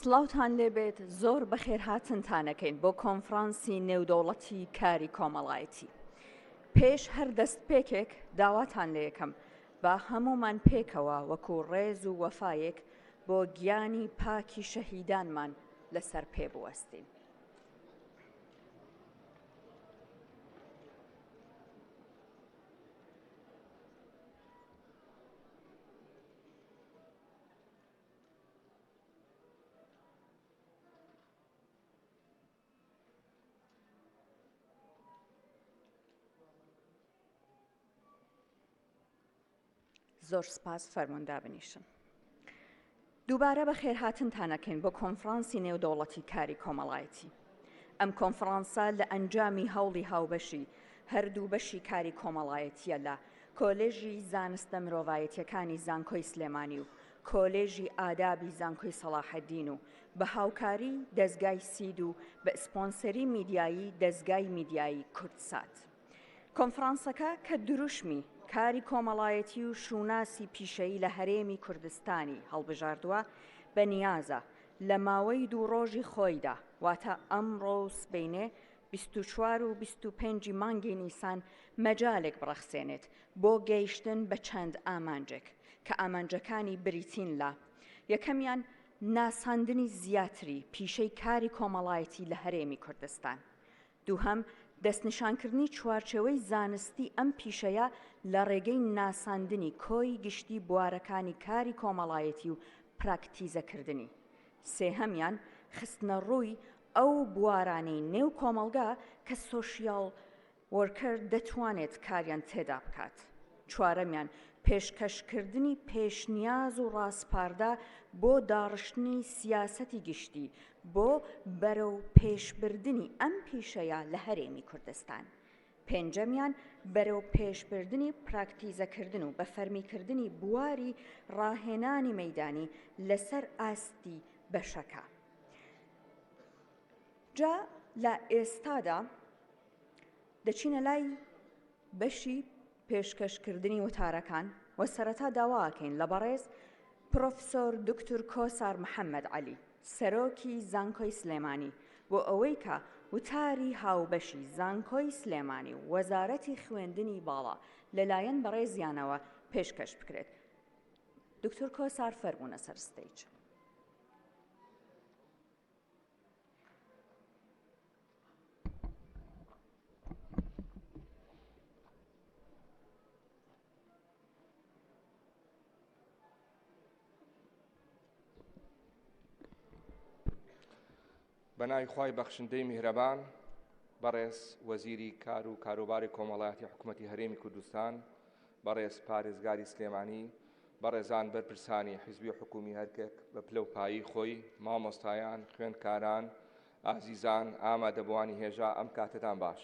سڵاوتان لێبێت زۆر بەخێرهاتنتانەکەین بۆ کۆنفرانسی نێودەوڵەتی کاری کۆمەڵایەتی. پێش هەر دەستپێکێک داواتان لێ یەکەم با هەمومان پێکەوە وەکو ڕێز و وەفایەک بۆ گیانی پاکی شەهیدانمان لەسەر پێ بوەستین. زۆر سپاس فەرموندا بنیشن. دووبارە بە خێرهاتنتانەکەین بۆ کۆنفرانسی نێودەوڵەتی کاری کۆمەڵایەتی. ئەم کۆنفرانسە لە ئەنجامی هەوڵی هاوبەشی هەردوو بەشی کاری کۆمەڵایەتیە لە کۆلێژی زانستە مرۆڤایەتیەکانی زانکۆی سلێمانی و کۆلێژی ئادابی زانکۆی سەلاحەدین و بە هاوکاری دەستگای سید و بە ئسپۆنسەری میدیایی دەستگای میدیایی کوردسات. کۆنفرانسەکە کە دروشمی کاری کۆمەڵایەتی و شوناسی پیشەیی لە هەرێمی کوردستانی هەڵبژاردووە بە نیازە لە ماوەی دوو ڕۆژی خۆیدا واتە ئەمڕۆ و سبەینێ 24 و 25 مانگی نیسان مەجالێک بڕەخسێنێت بۆ گەیشتن بە چەند ئامانجێک کە ئامانجەکانی بریتین لە یەکەمیان ناساندنی زیاتری پیشەی کاری کۆمەڵایەتی لە هەرێمی کوردستان، دووهەم دەستنیشانکردنی چوارچێوەی زانستی ئەم پیشەیە لە ڕێگەی ناساندنی کۆی گشتی بوارەکانی کاری کۆمەڵایەتی و پراکتیزەکردنی، سێهەمیان خستنە ڕووی ئەو بوارانەی نێو کۆمەڵگا کە سۆشیاڵ وەرکەر دەتوانێت کاریان تێدا بکات، چوارەمیان پێشکەشکردنی پێشنیاز و ڕاستپاردا بۆ داڕشتنی سیاسەتی گشتی بۆ بەرەو پێشبردنی ئەم پیشەیە لە هەرێمی کوردستان، پێنجەمیان بەرەو پێشبردنی پراکتیزەکردن و بە فەرمیکردنی بواری ڕاهێنانی مەیدانی لەسەر ئاستی بەشەکە. جا لە ئێستادا دەچینە لای بەشی پێشکەشکردنی وتارەکان و سەرەتا داواکەین لە بەڕێز پرۆفسۆر دکتۆر کۆسار محەممەد عەلی سەرۆکی زانکۆی سلێمانی بۆ ئەوەی کە وتاری هاوبەشی زانکۆی سلێمانی و وەزارەتی خوێندنی باڵا لەلایەن بەڕێزیانەوە پێشکەش بکرێت. دکتۆر کۆسار فەرموونە سەر ستەیج. بەناوی خوای بەخشندەی میهرەبان، بەڕێز وەزیری کار و کاروباری کۆمەڵایەتی حکوومەتی هەرێمی کوردستان، بەڕێز پارێزگاری سلێمانی، بەڕێزان بەرپرسانی حیزبی و حکومی هەرکێک بە پلەپایی خۆی، مامۆستایان، خوێندکاران، ئازیزان، ئامادەبوانی هێژا ئەم کاتتان باش.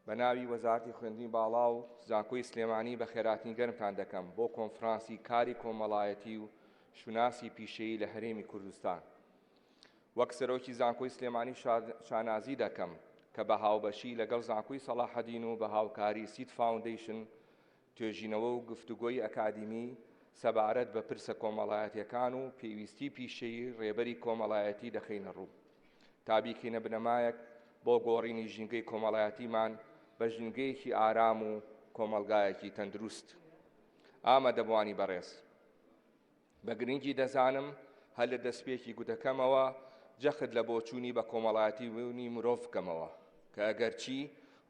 بەناوی وەزارەتی خوێندنی باڵا و زانکۆی سلێمانی بە خێراتنی گەرمتان دەکەم بۆ کۆنفرانسی کاری کۆمەڵایەتی و شوناسی پیشەیی لە هەرێمی کوردستان. وەک سەرۆکی زانکۆی سلێمانی شانازی دەکەم کە بە هاوبەشی لەگەڵ زانکۆی سەلاحەدین و بە هاوکاری سید فاوندیشن توێژینەوە و گفتوگۆی ئەکادیمی سەبارەت بە پرسە کۆمەڵایەتیەکان و پێویستی پیشەیی ڕێبەری کۆمەڵایەتی دەخینە ڕوو تا بیکەینە بنەمایەک بۆ گۆڕینی ژینگەی کۆمەڵایەتیمان بە ژینگەیەکی ئارام و کۆمەلگایەکی تەندروست. ئامادەبوانی بەڕێز، بە گرنگی دەزانم هەر لە دەستپێکی گوتەکەمەوە جەخت لە بۆچوونی بە کۆمەڵایەتی بوونی مرۆڤ بکەمەوە کە ئەگەرچی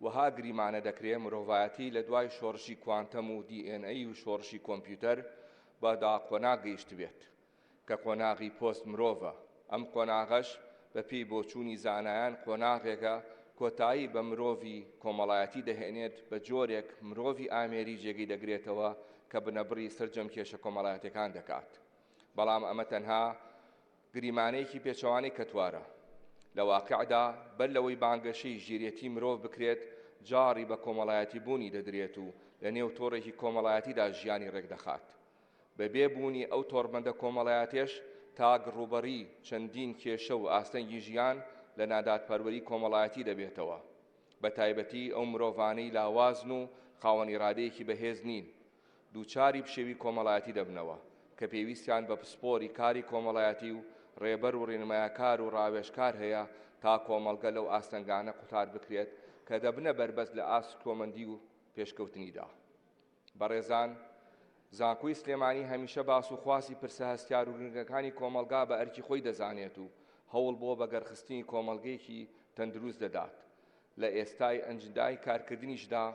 وەها گریمانە دەکرێت مرۆڤایەتی لە دوای شۆڕشی کوانتەم و DNA و شۆڕشی کۆمپیوتەر بەدا قۆناغ گەیشت بێت کە قۆناغی پۆست مرۆڤە. ئەم قۆناغەش بە پێی بۆچوونی زانایان قۆناغێکە کۆتایی بە مرۆڤی کۆمەڵایەتی دەهێنێت بە جۆرێک مرۆڤی ئامێری جێگەی دەگرێتەوە کە بنەبڕی سەرجەم کێشە کۆمەڵایەتەکان دەکات. بەڵام ئەمە تەنها گریمانەیەکی پێچەوانی کەتوارە. لە واقعدا بەر لەوەی بانگەشەی ژیرەتی مرۆڤ بکرێت جاری بە کۆمەڵایەتی بوونی دەدرێت و لە نێو تۆڕێکی کۆمەڵایەتیدا ژیانی ڕێکدەخات. بە بێبوونی ئەو تۆڕبەندە کۆمەڵایەتێش تا گڕوبەری چەندین کێشە و ئاستەنگی ژیان لە نادادپەروەری کۆمەڵایەتی دەبێتەوە، بە تایبەتی ئەو مرۆڤانەی لاوازن و خاوەن ئیرادەیەکی بەهێز نین دووچاری پشێوی کۆمەڵایەتی دەبنەوە کە پێویستیان بە پسپۆری کاری کۆمەڵایەتی و ڕێبەر و ڕێنمایەکار و ڕاوێژکار هەیە تا کۆمەڵگە لەو ئاستەنگانە قوتار بکرێت کە دەبنە بەربەست لە ئاست کۆمەندی و پێشکەوتنیدا. بەڕێزان، زانکۆی سلێمانی هەمیشە باس و خواسی پرسە هەستیار و گرنگەکانی کۆمەلگا بە ئەرکی خۆی دەزانێت و هەوڵ بۆ بەگەرخستنی کۆمەڵگەیەکی تەندروست دەدات. لە ئێستای ئەنجدای کارکردنیشدا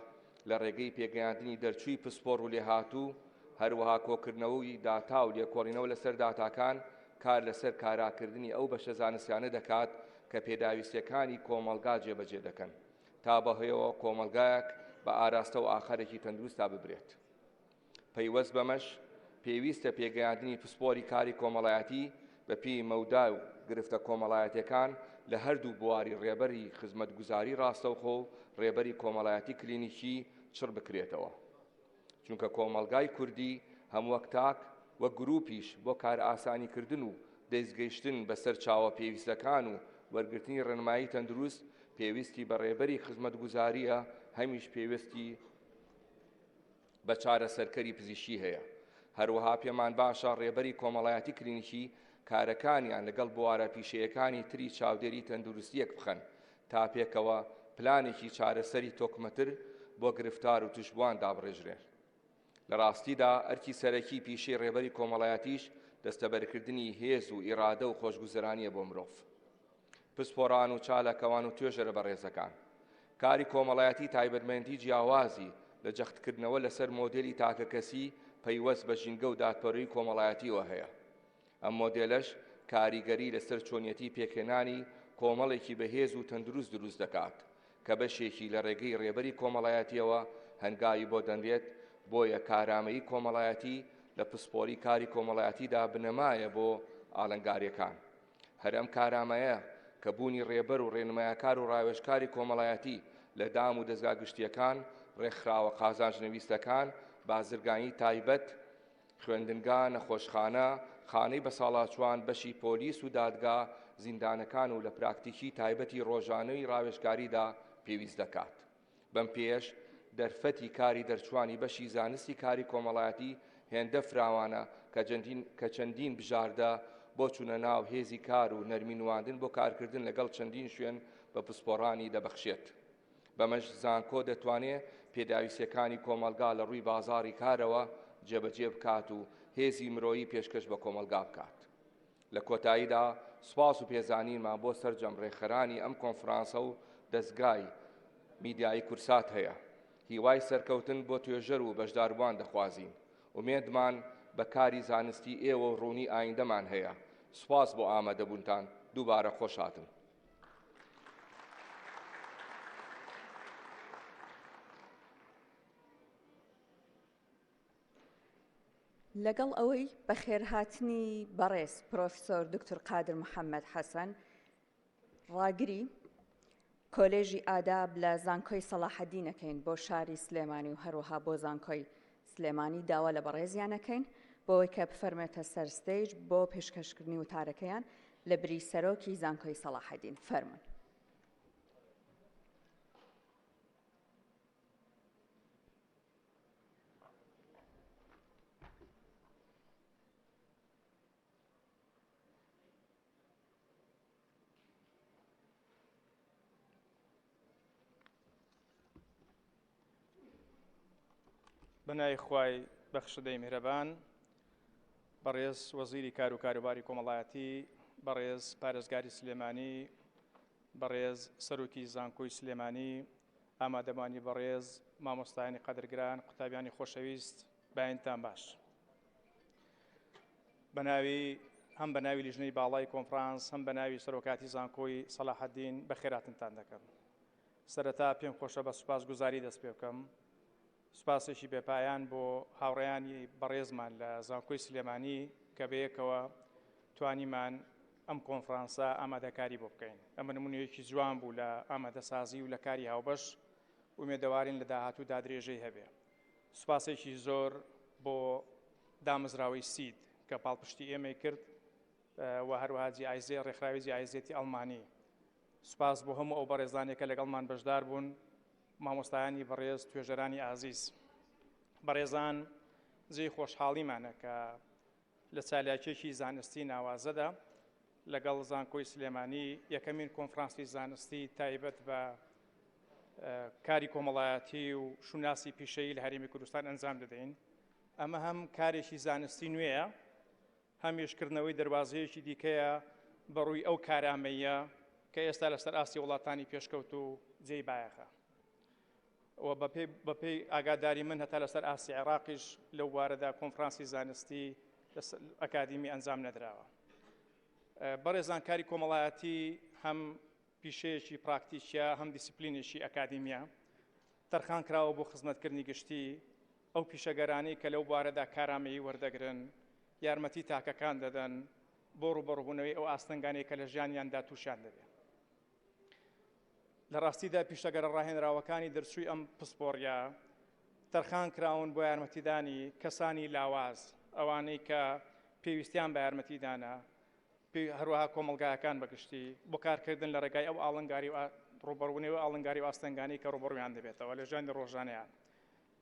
لە ڕێگەی پێگەیاندنی دەرچووی پسپۆڕ و لێهاتوو، هەروەها کۆکردنەوەی داتا و لێکۆڵینەوە لەسەر داتاکان کار لەسەر کاراکردنی ئەو بەشە زانستیانە دەکات کە پێداویستیەکانی کۆمەلگا جێبەجێ دەکەن تا بەهۆیەوە کۆمەلگایەک بە ئاراستە و ئاخەرێکی تەندروستا ببرێت. پەیوەست بەمەش پێویستە پێگەیاندنی پسپۆری کاری کۆمەڵایەتی بە پێی مەودا و گرفتە کۆمەڵایەتیەکان لە هەردوو بواری ڕێبەری خزمەتگوزاری ڕاستەوخۆ و ڕێبەری کۆمەڵایەتی کلینیکی چڕ بکرێتەوە. چونکە کۆمەلگای کوردی هەم وەک تاک وەک گروپیش بۆ کار ئاسانیکردن و دەستگەیشتن بەسەر چاوە پێویستەکان و وەرگرتنی ڕێنمایی تەندروست پێویستی بە ڕێبەری خزمەتگوزاریە، هەمیش پێویستی بە چارەسەرکەری پزیشکی هەیە. هەروەها پێمان باشە ڕێبەری کۆمەڵایەتی کلینیکی کارەکانیان لەگەڵ بوارە پیشەیەکانی تری چاودێری تەندروستیەک بخەن تا پێکەوە پلانێکی چارەسەری تۆکمەتر بۆ گرفتار و توشبوان دابڕێژرێت. لە ڕاستیدا ئەرکی سەرەکی پیشەی ڕێبەری کۆمەڵایەتیش دەستەبەرکردنی هێز و ئیرادە و خۆشگوزەرانیە بۆ مرۆڤ. پسپۆڕان و چالەکەوان و توێژەرە بەڕێزەکان، کاری کۆمەڵایەتی تایبەتمەندی جیاوازی لە جەختکردنەوە لەسەر مۆدێلی تاکەکەسی پەیوەست بە ژینگە و دادپەروەری کۆمەڵایەتیەوە هەیە. ئەم مۆدێلەش کاریگەری لەسەر چۆنیەتی پێکهێنانی کۆمەڵێکی بەهێز و تەندروست دروست دەکات کە بەشێکی لە ڕێگەی ڕێبەری کۆمەڵایەتیەوە هەنگاوی بۆ دەنرێت. بۆیە کارامەیی کۆمەڵایەتی لە پسپۆری کاری کۆمەڵایەتیدا بنەمایە بۆ ئاڵنگاریەکان. هەر ئەم کارامەیە کە بوونی ڕێبەر و ڕێنمایەکار و ڕاوێژکاری کۆمەڵایەتی لە دام و دەستگا گشتیەکان، ڕێکخراوە قازانجنەویستەکان، بازرگانی تایبەت، خوێندنگا، نەخۆشخانە، خانەی بەساڵاتچوان، بەشی پۆلیس و دادگا، زیندانەکان و لە پراکتیکی تایبەتی ڕۆژانەی ڕاوێژکاریدا پێویست دەکات. بەم پێش دەرفەتی کاری دەرچوانی بەشی زانستی کاری کۆمەڵایەتی هێندە فراوانە کە چەندین بژاردە بۆ چوونە ناو هێزی کار و نەرمینواندن بۆ کارکردن لەگەڵ چەندین شوێن بە پسپۆڕانی دەبەخشێت. بەمەش زانکۆ دەتوانێت پێداویستیەکانی کۆمەلگا لە ڕووی بازاڕی کارەوە جێبەجێ بکات و هێزی مرۆیی پێشکەش بە کۆمەلگا بکات. لە کۆتاییدا سوپاس و پێزانینمان بۆ سەرجەم ڕێکخەرانی ئەم کۆنفرانسە و دەستگای میدیایی کورسات هەیە. هیوای سەرکەوتن بۆ توێژەر و بەشداربووان دەخوازین. ومێدمان بە کاری زانستی ئێوە و ڕوونی ئایندەمان هەیە. سوپاس بۆ ئامادەبوونتان. دووبارە خۆش هاتن. لەگەڵ ئەوەی بەخێرهاتنی بەڕێز پرۆفیسۆر دکتۆر قادر محەممەد حەسەن، ڕاگری کۆلێژی ئاداب لە زانکۆی سەلاحەدینەکەین بۆ شاری سلێمانی و هەروەها بۆ زانکۆی سلێمانی داوا لە بەڕێزیانەکەین بۆەوەی کە بفەرمێتە سەر ستەیج بۆ پێشکەشکردنی وتارەکەیان لە بری سەرۆکی زانکۆی سەلاحەدین. فەرموون. بەنای خوای بەخشەدەی میهرەبان، بەڕێز وەزیری کار و کاروباری کۆمەڵایەتی، بەڕێز پارێزگاری سلێمانی، بەڕێز سەرۆکی زانکۆی سلێمانی، ئامادەبانی بەڕێز مامۆستایانی قەدرگران، قوتابیانی خۆشەویست، باینتان باش. هەم بە ناوی لیژنەی باڵای کۆنفرانس، هەم بە ناوی سەرۆکاتی زانکۆی سەلاحەدین بەخێراتنتان دەکەم. سەرەتا پێم خۆشە بە سوپاسگوزاری دەست پێ بکەم. سوپاسێکی بێپایان بۆ هاوڕێیانی بەڕێزمان لە زانکۆی سلێمانی کە بەیەکەوە توانیمان ئەم کۆنفرانسە ئامادەکاری بۆ بکەین. ئەمە نمونەیەکی جوان بوو لە ئامادەسازی و لە کاری هاوبەش، ومێدەوارین لە داهاتوودا درێژەی هەبێ. سوپاسێکی زۆر بۆ دامەزراوەی سید کە پاڵپشتی ئێمەی کرد و هەروەها جیائزە ڕێکخراوی جیائزەتی ئەڵمانی. سوپاس بۆ هەموو ئەو بەڕێزانێکە لەگەڵمان بەشدار بوون، مامۆستایانی بەڕێز، توێژەرانی ئازیز. بەڕێزان، جێی خۆشحاڵیمانە کە لە چالاکیێکی زانستی ناوازەدا لەگەڵ زانکۆی سلێمانی یەکەمین کۆنفرانسی زانستی تایبەت بە کاری کۆمەڵایەتی و شوناسی پیشەیی لە هەرێمی کوردستان ئەنجام دەدەین. ئەمە هەم کارێکی زانستی نوێیە، هەم هێشکردنەوەی دەواازەیەکی دیکەیە بەڕووی ئەو کارامەیە کە ئێستا لەسەر ئاسی وڵاتانی پێشکەوت و جێی بایەخە. و بەپێی ئاگاداری من هەتا لەسەر ئاسی عێراقیش لەو وارەدا کۆنفرانسی زانستی ئەکادیمی ئەنجام نەدراوە. بەڕێزان کاری کۆمەڵایەتی هەم پیشەیەکی پراکتیکیە هەم دیسیپلینێکی ئەکادیمیە تەرخان کراوە بۆ خزمەتکردنی گشتی ئەو پیشەگەرانەی کە لەو بارەدا کارامەیی وەردەگرن، یارمەتی تاکەکان دەدەن بۆ ڕوبەڕووبوونەوەی ئەو ئاستەنگانەی کە لە ژیانیاندا تووشیان دەبێت. لە ڕاستیدا پیشەگەرە ڕاهێنراوەکانی دەرچووی ئەم پسپۆڕیە تەرخان کراون بۆ یارمەتیدانی کەسانی لاواز، ئەوانەی کە پێویستیان بە یارمەتیدانە، هەروەها کۆمەلگایەکان بەگشتی بۆ کارکردن لە ڕێگای ئەو ئاڵنگاری ڕوبەڕوونەوە ئاڵنگاری و ئاستەنگانی کە ڕوبەڕوویان دەبێتەوە لە ژیانی ڕۆژانەیان.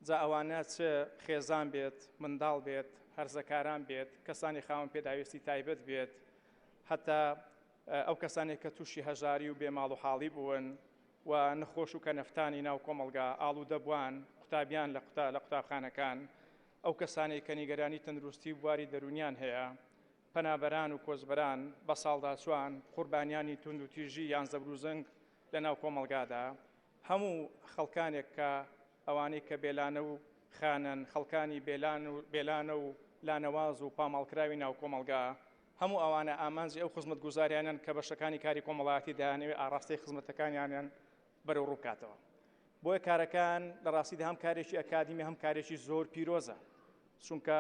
جا ئەوانە چ خێزان بێت، منداڵ بێت، هەرزەکاران بێت، کەسانی خاوەن پێداویستی تایبەت بێت، هەتا ئەو کەسانێک کە تووشی هەژاری و بێماڵ و حاڵی بوون و نەخۆش و کەنەفتانی ناو کۆمەلگا ئاڵوودە بووان، قوتابیان لە قوتابخانەکان، ئەو کەسانێک کە نیگەرانی تەندروستی بواری دەرونیان هەیە، پەنابەران و کۆزبەران بە ساڵداچوان، قوربانیانی تونند و تیژی یان زەبروزنگ لە ناو کۆمەلگادا، هەموو خەڵکانێک کە ئەوانەی کە بێلانە و خانن، خەڵکانی بێلانە و لانەواز و پاماڵکراوی ناو کۆمەلگا، هەموو ئەوانە ئامانجی ئەو خزمەت گوزاریانن کە بەشەکانی کاری کۆمەڵایەتی دایانەوێت ئاڕاستی خزمەتەکانیان بەرەو ڕووکاتەوە. بۆیە کارەکان لە ڕاستیدا هەم کارێکی ئەکادیمی هەم کارێکی زۆر پیرۆزە، چونکە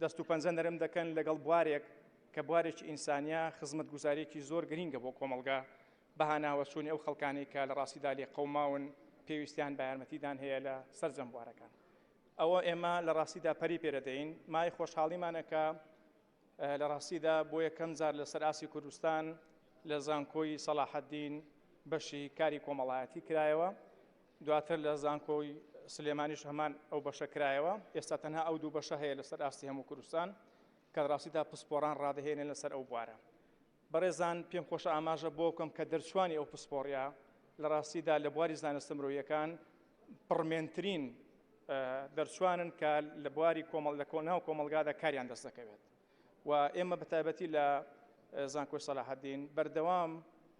دەست و پەنجە نەرم دەکەن لەگەڵ بوارێک کە بوارێکی ئینسانیە خزمەت گوزارێکی زۆر گرینگە بۆ کۆمەلگا بەهاناوە چوونی ئەو خەڵکانی کە لە ڕاستیدا لێ قەوماون پێویستیان بە یارمەتیدان هەیە لە سەرجەم بوارەکان. ئەوە ئێمە لە ڕاستیدا پەری پێرەدەین. مای خۆشحاڵیمانەکە لە ڕاستیدا بۆ یەکەم جار لەسەر ئاسی کوردستان لە زانکۆی سەلاحەدین بەشی کاری کۆمەڵایەتی کرایەوە، دواتر لە زانکۆی سلێمانیش هەمان ئەو بەشە کرایەوە. ئێستا تەنها ئەو دوو بەشە هەیە لەسەر ئاستی هەموو کوردستان کە ڕاستیدا پسپۆڕان ڕادەهێنێن لەسەر ئەو بوارە. بەڕێزان پێم خۆشە ئاماژە بۆ بکەم کە دەرچوانی ئەو پسپۆڕیە لە ڕاستیدا لە بواری زانستە مرۆییەکان پڕمێنترین دەرچوانن کە لە بواری ناو کۆمەلگادا کاریان دەست دەکەوێت. و ئێمە بەتایبەتی لە زانکۆی سەلاحەدین بەردەوام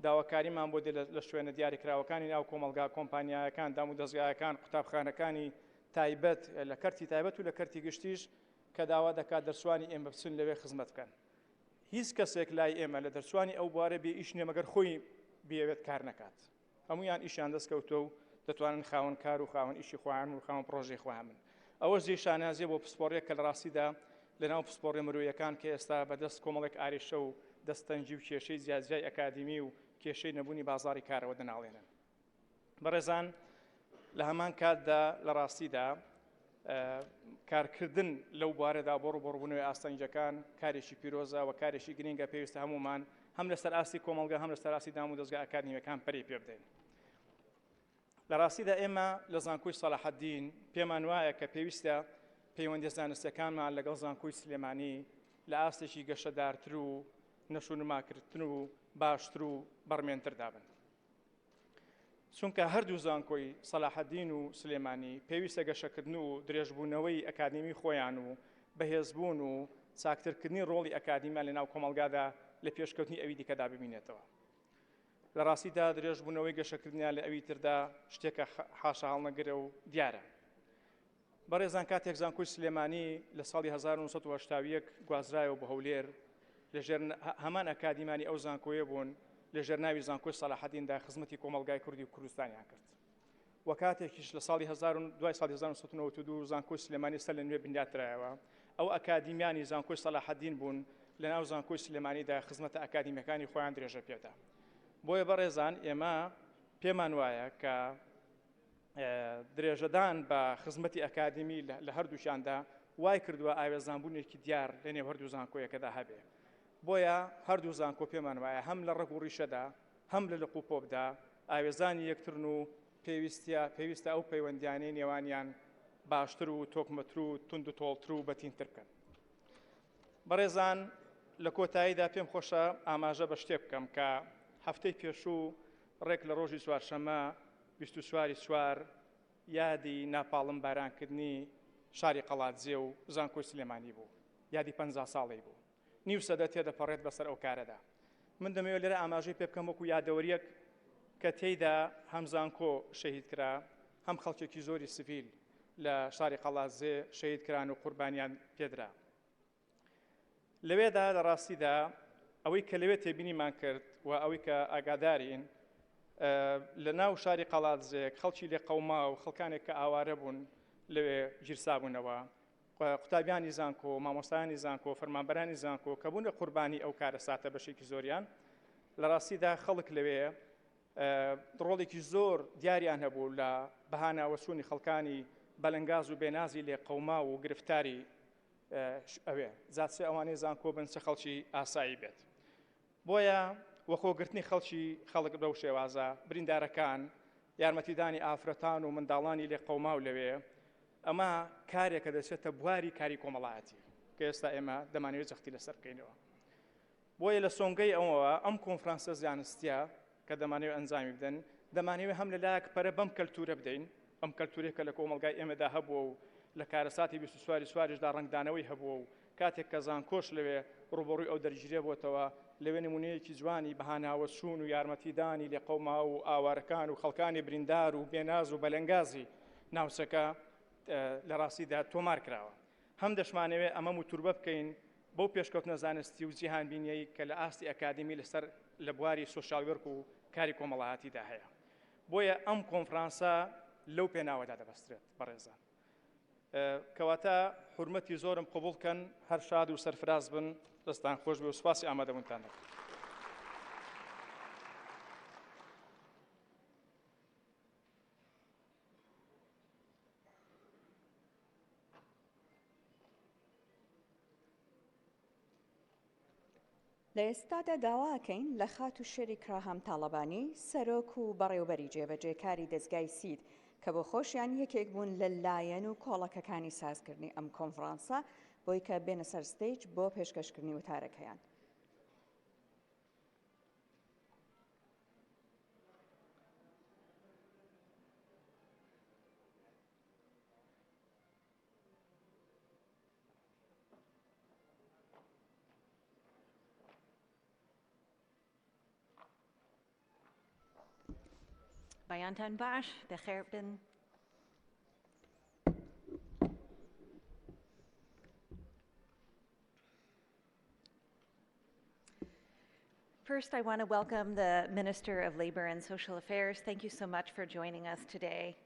داواکاریمان بۆ لە شوێنە دیاریکراوەکانی ناو کۆمەلگا، کۆمپانیایەکان، دام و دەستگایەکان، قوتابخانەکانی تایبەت لە کەرتی تایبەت و لە کەرتی گشتیش کە داوا دەکات دەرچوانی ئێمە بچن لەوێ خزمەت بکەن. هیچ کەسێک لای ئێمە لە دەرچوانی ئەو بوارە بێ ئیش نییە مەگەر خۆی بێوێت کار نەکات. هەمویان ئیشیان دەستکەوتە و دەتوانن خاوەن کار و خاوەن ئیشی خۆیان و خاوەن پرۆژەی خۆیان بن. ئەوە زێ شانازیە بۆ پسپۆڕێک کە لە ڕاستیدا لە ناو پسپۆڕی مرۆییەکان کە ئێستا بەدەست کۆمەڵێک ئاریشە و دەستەنجی و کێشەی جیاجیای ئەکادیمی و کێشەی نەبوونی بازاری کارەوە دەناڵێنن. بەڕێزان لە هەمان کاتدا لە ڕاستیدا کارکردن لەو بوارەدا بۆ ڕوبەڕووبوونەوەی ئاستەنجەکان کارێکی پیرۆزە و کارێکی گرینگە پێویستە هەمومان هەم لەسەر ئاستی کۆمەلگا هەم لەسەر ئاستی دام و دەستگا ئەکادیمیەکان پەری پێ بدەین. لە ڕاستیدا ئێمە لە زانکۆی سەلاحەدین پێمان وایە کە پێویستە پەیوەندی زانستیەکانمان لەگەڵ زانکۆی سلێمانی لە ئاستێکی گەشەدارتر و نەشونماکردن و باشتر و بەڕمێنتر دابن. چونکە هەردوو زانکۆی سەلاحەدین و سلێمانی پێویستە گەشەکردن و درێژبوونەوەی ئەکادیمی خۆیان و بەهێزبوون و چاکترکردنی ڕۆڵی ئەکادیمیان لە ناو کۆمەلگادا لە پێشکەوتنی ئەوی دیکەدا ببینێتەوە. لە ڕاستیدا درێژبوونەوەی گەشەکردنیان لە ئەوی تردا شتێکە حاشا هەڵنەگرە و دیارە. بەڕێزان کاتێک زانکۆی سلێمانی لە ساڵی 1970 گوازرایەوە بە هەولێر لەژێر هەمان ئەکادیمانی ئەو زانکۆیە بوون لە ژێرناوی زانکۆی سەلاحەدیندا خزمەتی کۆمەلگای کوردی و کوردستانیان کرد. و کاتێکیش لە ساڵی 1992 زانکۆی سلێمانی سەر لە نوێ بنیاترایەوە ئەو ئەکادیمیانی زانکۆی سەلاحەدین بوون لە ناو زانکۆی سلێمانیدا خزمەتە ئەکادیمیەکانی خۆیان درێژە پێدا. بۆیە بەڕێزان ئێمە پێمان وایە کە درێژەدان بە خزمەتی ئەکادیمی لە هەردووشیاندا وای کردووە ئاوێزانبوونێکی دیار لە نێو هەردوو زانکۆیەکەدا هەبێ. بۆیە هەردوو زانکۆ پێمان وایە هەم لە ڕێک و ڕیشەدا هەم لە لق و پۆبدا ئاوێزانی یەکترن و پێویستە ئەو پەیوەندیانەی نێوانیان باشتر و تۆکمەتر و تند و تۆڵتر و بەتینتر بکەن. بەڕێزان لە کۆتاییدا پێم خۆشە ئاماژە بە شتێک بکەم کە هەفتەی پێشوو ڕێک لە ڕۆژی چوارشەممە 24 یادی ناپاڵم بارانکردنی شاری قەڵاتجێ و زانکۆی سلێمانی بوو، یادی 50 ساڵی بوو. نیو سەدە تێدەپەڕێت بەسەر ئەو کارەدا. من دەمەوێت لێرە ئاماژەی پێ بکەم وەکو یادەوەریەک کە تێیدا هەم زانکۆ شەهید کرا، هەم خەڵکێکی زۆری سڤیل لە شاری قەڵاتجێ شەهید کران و قوربانیان پێدرا. لەوێدا لە ڕاستیدا ئەوەی کە لەوێ تێبینیمان کرد و ئەوەی کە ئاگادارین لە ناو شاری قەڵاتجێ خەڵکی لێ قەوما و خەڵکانێک کە ئاوارە بوون لەوێ گیرسابوونەوە، قوتابیانی زانکۆ، مامۆستایانی زانکۆ، فەرمانبەرانی زانکۆ کە بوونە قوربانی ئەو کارە ساتە بەشێکی زۆریان، لە ڕاستیدا خەڵک لەوێ ڕۆڵێکی زۆر دیاریان هەبوو لە بەهاناوەچوونی خەڵکانی بەلەنگاز و بێنازی لێ قەوما و گرفتاری ئەوێ زاتسێ ئەوانەی زانکۆ بن چه خەڵکی ئاسایی بێت. بۆیە وەخۆگرتنی خەڵک بەو شێوازە بریندارەکان، یارمەتیدانی ئافرەتان و منداڵانی لێ قەوما و لەوێ، ئەمە کارێکە دەچێتە بواری کاری کۆمەڵایەتی کە ئێستا ئێمە دەمانوێت جەختی لەسەر بکەینەوە. بۆیە لە سۆنگەی ئەوەوە ئەم کۆنفرانسە زانستیە کە دەمانەوێت ئەنجامی بدەن، دەمانەوێت هەم لەلایەک پەرە بەم کەلتورە بدەین، ئەم کەلتورێکە لە کۆمەلگای ئێمەدا هەبووە و لە کارەساتی 24 سوارشدا ڕنگدانەوەی هەبووە و کاتێک کە زانکۆش لەوێ ڕوبەڕووی ئەو دەرگیرێ بووەتەوە، لەوێ نمونەیەکی جوانی بەهاناوەچوون و یارمەتیدانی لێ قەوما و ئاوارەکان و خەڵکانی بریندار و بێناز و بەلەنگازی ناوچەکە لە ڕاستیدا تۆمار کراوە. هەم دەشمانەوێت ئەمە موتوربە بکەین بەو پێشکەوتنە زانستی و جیهانبینیەی کە لە ئاستی ئەکادمی لەسەر لە بواری سۆشیالوەرک و کاری کۆمەڵایەتیدا هەیە. بۆیە ئەم کۆنفرانسە لەو پێناوەدا دەبەسترێت بەڕێزان. کەواتە حورمەتی زۆرم قبوڵ بکەن، هەر شاد و سەرفراز بن، دەستان خۆش بێ و سوپاسی ئامادەبوونتان دەکەم. لە ئێستادا داواکەین لە خات و شێری کراهام تاڵەبانی سەرۆک و بەڕێوەبەری جێبەجێکاری دەستگای سید کە بۆ خۆشیان یەکێک بوون لە لایەن و کۆڵەکەکانی سازکردنی ئەم کۆنفرانسە بۆی کە بێنە سەر ستەیج بۆ پێشکەشکردنی وتارەکەیان. بەیانتان باش، بەخێر بن. First, I want to welcome the Minister of Labor and Social Affairs. Thank you so much for joining us today.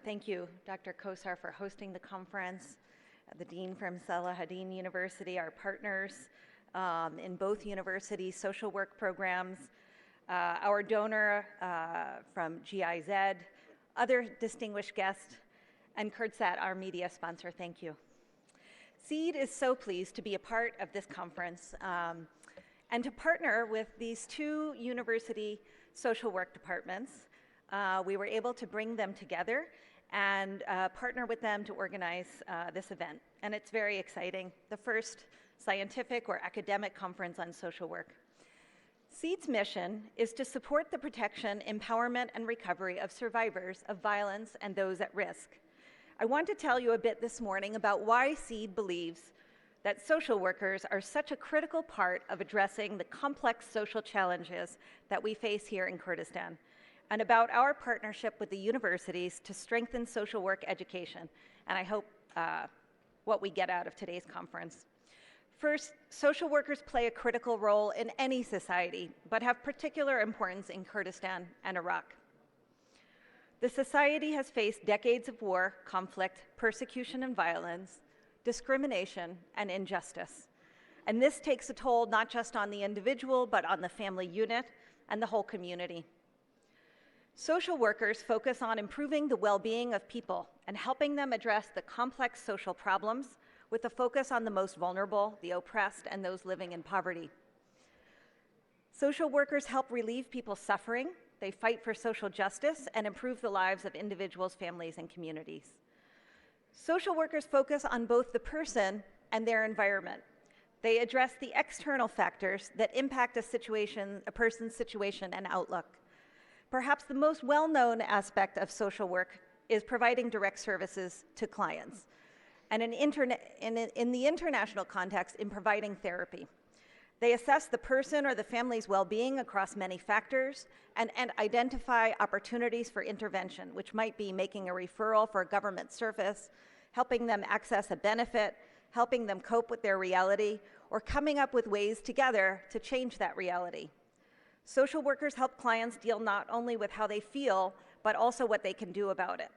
Thank you, Dr. Kosar, for hosting the conference, the Dean from Salahaddin University, our partners in both universities' social work programs, our donor from GIZ, other distinguished guests, and Kurdsat, our media sponsor. Thank you. SEED is so pleased to be a part of this conference and to partner with these two university social work departments. We were able to bring them together and partner with them to organize this event. And it's very exciting, the first scientific or academic conference on social work. SEED's mission is to support the protection, empowerment, and recovery of survivors of violence and those at risk. I want to tell you a bit this morning about why SEED believes that social workers are such a critical part of addressing the complex social challenges that we face here in Kurdistan, and about our partnership with the universities to strengthen social work education, and I hope what we get out of today's conference. First, social workers play a critical role in any society, but have particular importance in Kurdistan and Iraq. The society has faced decades of war, conflict, persecution and violence, discrimination, and injustice. And this takes a toll not just on the individual, but on the family unit and the whole community. Social workers focus on improving the well-being of people and helping them address the complex social problems with a focus on the most vulnerable, the oppressed, and those living in poverty. Social workers help relieve people's suffering, they fight for social justice, and improve the lives of individuals, families, and communities. Social workers focus on both the person and their environment. They address the external factors that impact a person's situation and outlook. Perhaps the most well-known aspect of social work is providing direct services to clients, and in the international context, in providing therapy. They assess the person or the family's well-being across many factors and identify opportunities for intervention, which might be making a referral for a government service, helping them access a benefit, helping them cope with their reality, or coming up with ways together to change that reality. Social workers help clients deal not only with how they feel, but also what they can do about it.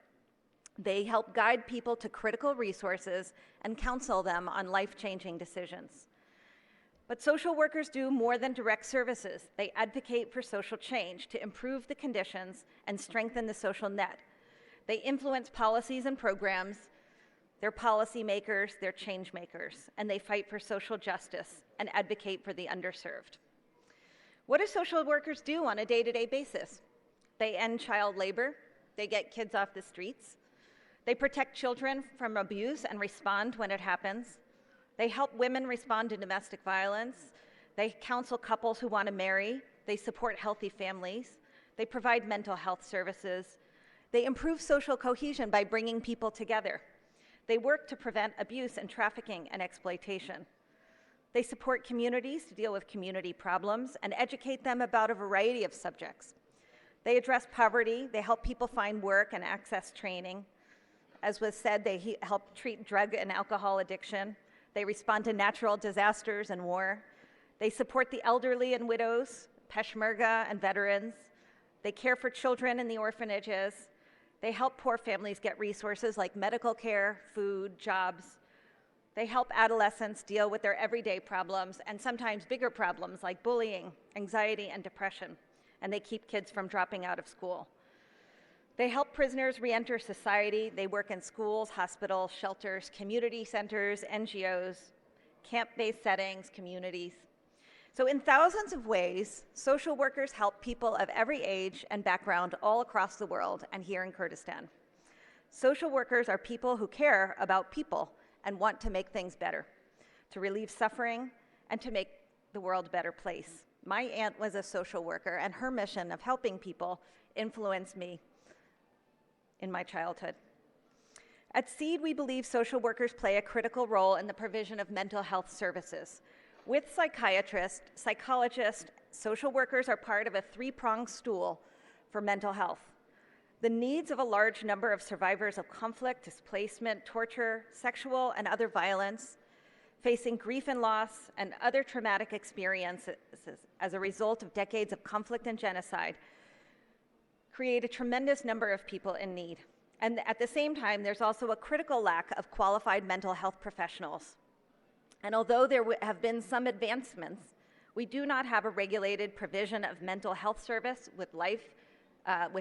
They help guide people to critical resources and counsel them on life-changing decisions. But social workers do more than direct services. They advocate for social change to improve the conditions and strengthen the social net. They influence policies and programs. They're policymakers, they're change makers, and they fight for social justice and advocate for the underserved. What do social workers do on a day-to-day basis? They end child labor. They get kids off the streets. They protect children from abuse and respond when it happens. They help women respond to domestic violence. They counsel couples who want to marry. They support healthy families. They provide mental health services. They improve social cohesion by bringing people together. They work to prevent abuse and trafficking and exploitation. They support communities to deal with community problems and educate them about a variety of subjects. They address poverty. They help people find work and access training. As was said, they help treat drug and alcohol addiction. They respond to natural disasters and war. They support the elderly and widows, Peshmerga and veterans. They care for children in the orphanages. They help poor families get resources like medical care, food, jobs. They help adolescents deal with their everyday problems and sometimes bigger problems like bullying, anxiety, and depression. And they keep kids from dropping out of school. They help prisoners re-enter society. They work in schools, hospitals, shelters, community centers, NGOs, camp-based settings, communities. So in thousands of ways, social workers help people of every age and background all across the world and here in Kurdistan. Social workers are people who care about people and want to make things better, to relieve suffering, and to make the world a better place. My aunt was a social worker, and her mission of helping people influenced me in my childhood. At SEED, we believe social workers play a critical role in the provision of mental health services. With psychiatrists, psychologists, social workers are part of a three-pronged stool for mental health. The needs of a large number of survivors of conflict, displacement, torture, sexual and other violence, facing grief and loss and other traumatic experiences as a result of decades of conflict and genocide, create a tremendous number of people in need. And at the same time, there's also a critical lack of qualified mental health professionals. And although there have been some advancements, we do not have a regulated provision of mental health service with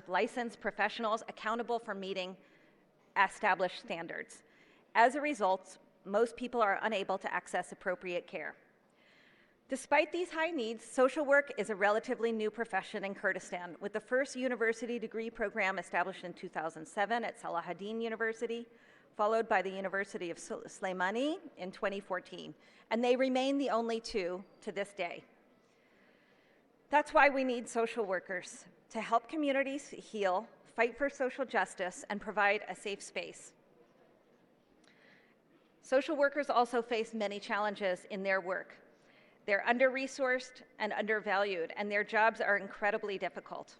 licensed professionals accountable for meeting established standards. As a result, most people are unable to access appropriate care. Despite these high needs, social work is a relatively new profession in Kurdistan, with the first university degree program established in 2007 at Salahaddin University, followed by the University of Sulaimani in 2014, and they remain the only two to this day. That's why we need social workers to help communities heal, fight for social justice, and provide a safe space. Social workers also face many challenges in their work. They're under-resourced and undervalued, and their jobs are incredibly difficult.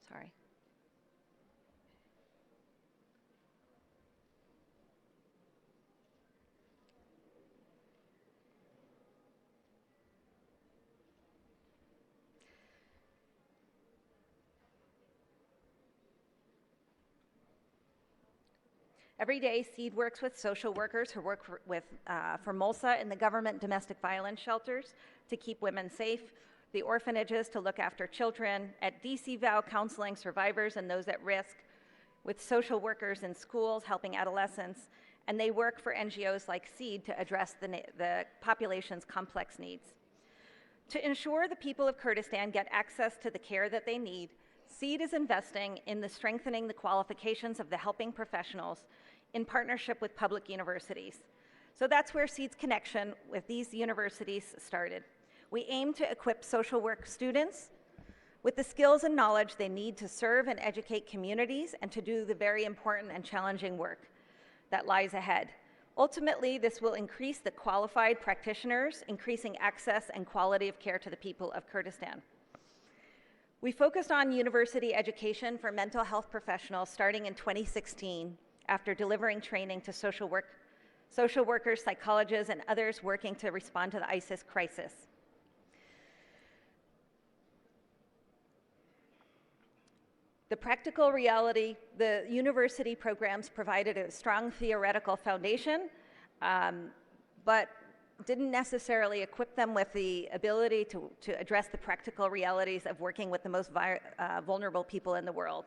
Sorry. Every day, SEED works with social workers who work for MOLSA in the government domestic violence shelters to keep women safe, the orphanages to look after children, at DCVOW counseling survivors and those at risk, with social workers in schools helping adolescents, and they work for NGOs like SEED to address the population's complex needs. To ensure the people of Kurdistan get access to the care that they need, SEED is investing in strengthening the qualifications of the helping professionals in partnership with public universities. So that's where SEED's connection with these universities started. We aim to equip social work students with the skills and knowledge they need to serve and educate communities and to do the very important and challenging work that lies ahead. Ultimately, this will increase the qualified practitioners, increasing access and quality of care to the people of Kurdistan. We focused on university education for mental health professionals starting in 2016 after delivering training to social workers, psychologists, and others working to respond to the ISIS crisis. The practical reality, the university programs provided a strong theoretical foundation, but didn't necessarily equip them with the ability to address the practical realities of working with the most vulnerable people in the world.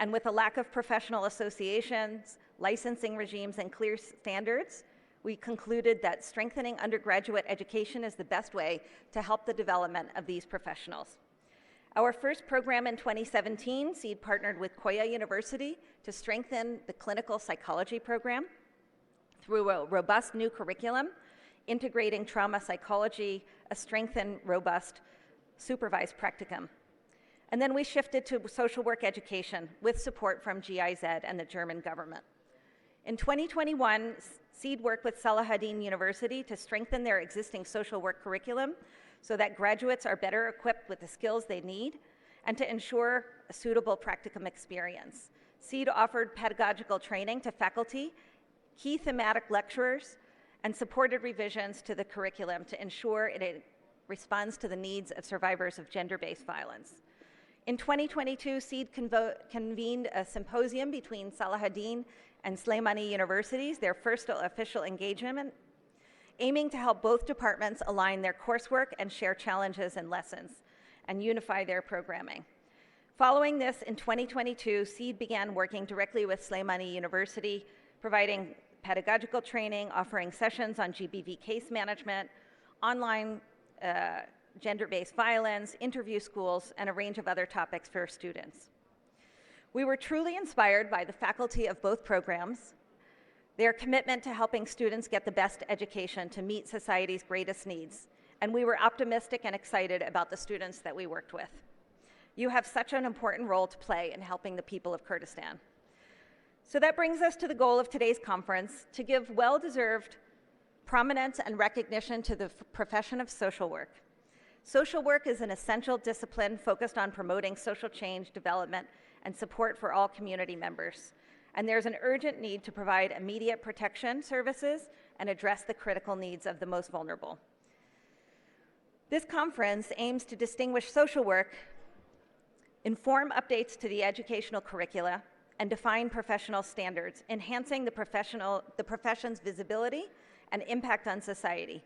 And with a lack of professional associations, licensing regimes, and clear standards, we concluded that strengthening undergraduate education is the best way to help the development of these professionals. Our first program in 2017, SEED partnered with Koya University to strengthen the clinical psychology program through a robust new curriculum, integrating trauma psychology, a strengthened, robust, supervised practicum. And then we shifted to social work education with support from GIZ and the German government. In 2021, SEED worked with Salahaddin University to strengthen their existing social work curriculum so that graduates are better equipped with the skills they need and to ensure a suitable practicum experience. SEED offered pedagogical training to faculty, key thematic lecturers, and supported revisions to the curriculum to ensure it responds to the needs of survivors of gender-based violence. In 2022, SEED convened a symposium between Salahaddin and Sulaimani universities, their first official engagement, aiming to help both departments align their coursework and share challenges and lessons and unify their programming. Following this, in 2022, SEED began working directly with Sulaimani University, providing pedagogical training, offering sessions on GBV case management, online gender-based violence, interview schools, and a range of other topics for students. We were truly inspired by the faculty of both programs, their commitment to helping students get the best education to meet society's greatest needs, and we were optimistic and excited about the students that we worked with. You have such an important role to play in helping the people of Kurdistan. So that brings us to the goal of today's conference, to give well-deserved prominence and recognition to the profession of social work. Social work is an essential discipline focused on promoting social change, development, and support for all community members. And there's an urgent need to provide immediate protection services and address the critical needs of the most vulnerable. This conference aims to distinguish social work, inform updates to the educational curricula, and define professional standards, enhancing the profession's visibility and impact on society.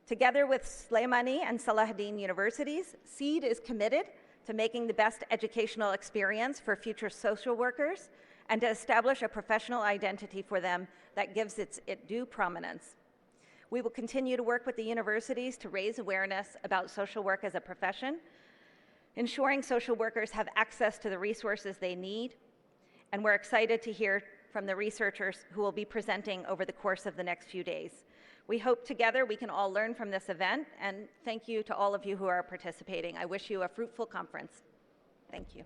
Together with Sulaimani and Salahaddin universities, SEED is committed to making the best educational experience for future social workers and to establish a professional identity for them that gives it due prominence. We will continue to work with the universities to raise awareness about social work as a profession, ensuring social workers have access to the resources they need, and we're excited to hear from the researchers who will be presenting over the course of the next few days. We hope together we can all learn from this event, and thank you to all of you who are participating. I wish you a fruitful conference. Thank you.